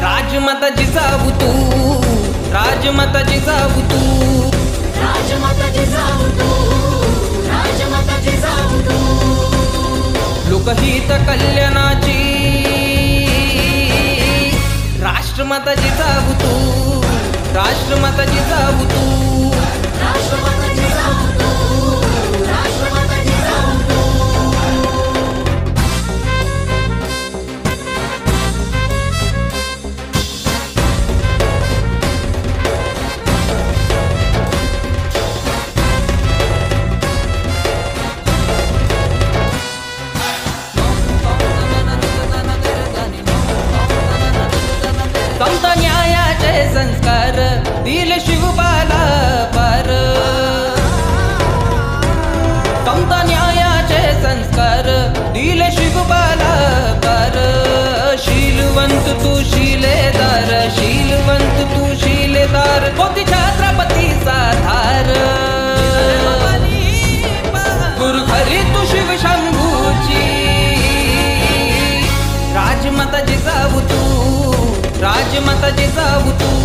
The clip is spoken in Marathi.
राजमाता जिजाऊ तू, राजमाता जिजाऊ तू, राजमाता जिजाऊ तू, राजमाता जिजाऊ तू, लोकहित कल्याणाची राष्ट्रमाता जिजाऊ तू, राष्ट्रमाता जिजाऊ तू, राष्ट्रमाता जिजाऊ तू, राष्ट्रमाता जिजाऊ तू. समता न्यायाचे संस्कार दिले शिवबाला पार, समता न्यायाचे संस्कार दिले शिवबाला पार. शीलवंत तू शिलेदार, शीलवंत तू शिलेदार, होती छत्रपतीचा धार. गुरुघरी तू शिवशंभूची राजमाता जिजाऊ तू, राजमाता जिजाऊ तू.